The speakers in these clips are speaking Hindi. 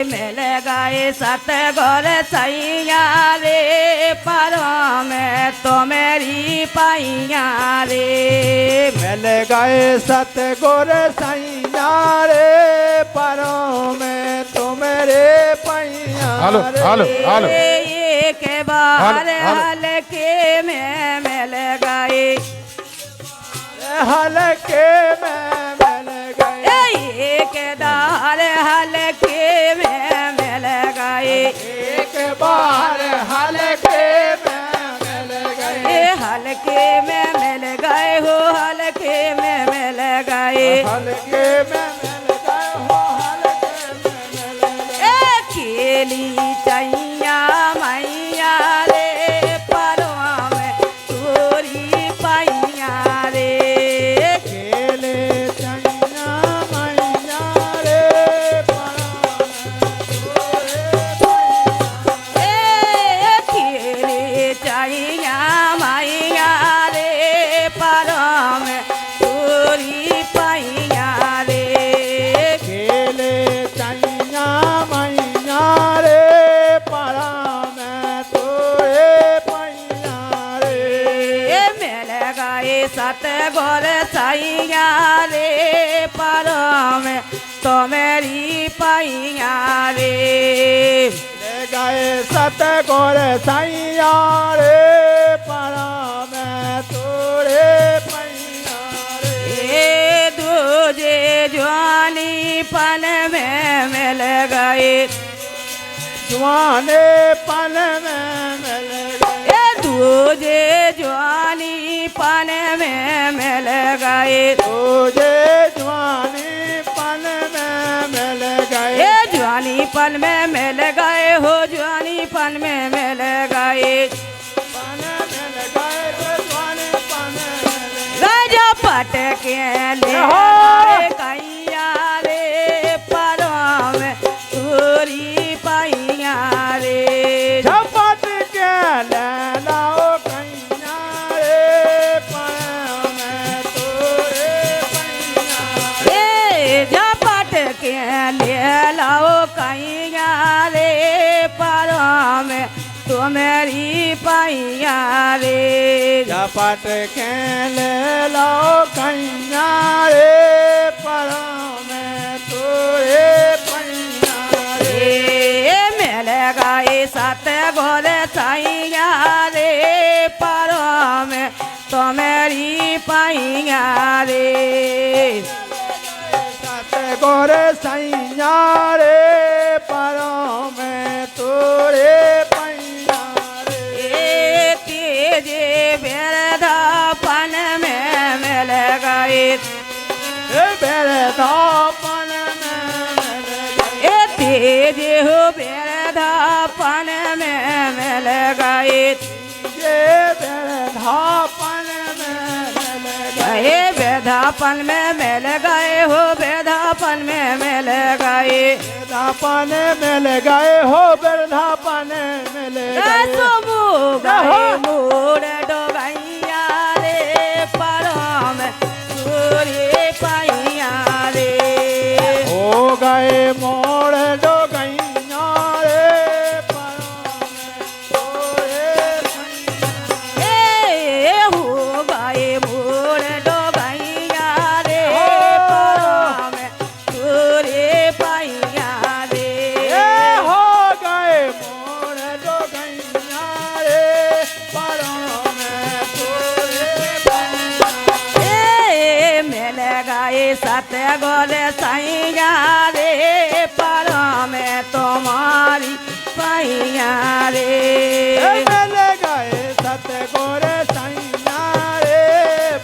मिल गए सतगुर सैया रे परों में तो मेरी पैया रे। मिल गए सतगुर सैया रे परों में तो मेरे पैया रे। एक बार हल्के में मिल गए, हल्के में मिल गए, एक दार हल्के में मिल गए, एक बार हल्के में मिल गए, हल्के में मिल गए हो, हल्के में मिल गए, हल्के में मिल गए हो, हल्के में मिल गए। खेली चैया मैया रे परों में तोरी पैया रे। खेले चैया मैया रे परों में तोरे पैया। खेली चैया मैया रे परों में तोरी पैया रे। खेले चैया मैया रे परों में तोरे पैया रे। मिल गए सतगुर सैया रे परों में तो मेरी पैया रे। ले गए सतगुर सैया रे परों में तोरे पैया रे। दूजे जवानी पन में मिल गए, जवाने पन में मिल गए, दूजे जवानी पन में मिल गए, तुझे जवानी पन में मिल गए, जवानी पन में मिल गए हो, जवानी पन में मिल गए। पन मिल गए तो जवानी पन मिल गए। राजा पटके ले आए कैया रे परों में तोरी पैया रे। झपट के ले लाओ कैया रे परों में तोरे पैया रे। झपट के ले लाओ कैया रे परों में तो मेरी पैया रे। झपट के ले लाओ कैया रे परों में तोरे पैया रे। मिल गए सतगुर सैया रे परों में तो मेरी पैया रे। सतगुर सैया रे परों में तोरे पैया रे। तेजे बेरधापन में मिल गए, बेरधापन में मिल गए, तेजे हो बेरधापन में मिल गए, ये बेरधापन में मिल गए, बेधापन में मिल गए हो, बेधापन में मिल गए। बेरधापन मिल गए हो, बेरधापन मिल गए। गए मोर डोगैया रे परों में तोरे पैया रे। हो गए मोर डोगैया रे परों में तोरे पैया। हो गए मोर डोगैया रे परों में तोरे पैया रे। हो गए मोर डोगैया रे परों में तोरे पैया। मिल गए सतगुर सैया रे परों में तुम्हारी पैया रे। मिल गए सतगुर सैया रे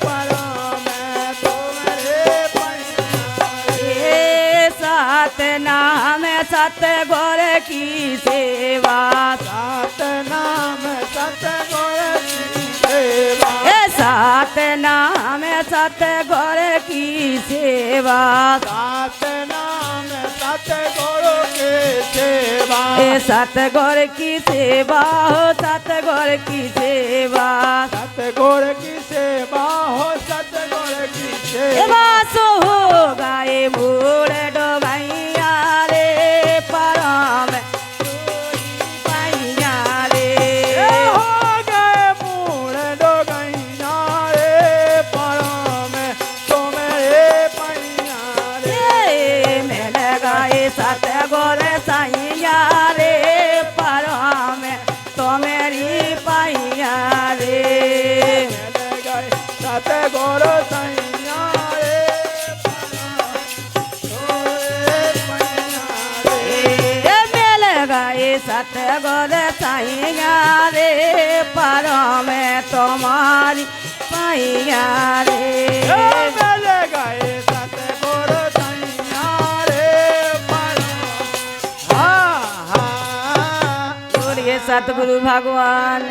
परों में तोरे पैया रे। सात नाम सतगुर की सेवा, सात नाम सतगुर की सेवा, सात नाम सतगुर की सेवा, सात नाम सतगुर की सेवा, सतगुर की सेवा हो, सतगुर की सेवा, सतगुर की सेवा हो, सतगुर की सेवा। सेवा सो हो गए मोर डोगैया रे परों सत गोरे साइया रे पारो में तो मेरी पाइया रे मेले गए सत गोरो सैया रे मिल गए सत गोरे साइया रे पारो में तुम्हारी पाइया रे मेले गए सत गोरो सैया रे बोलिए सतगुरु भगवान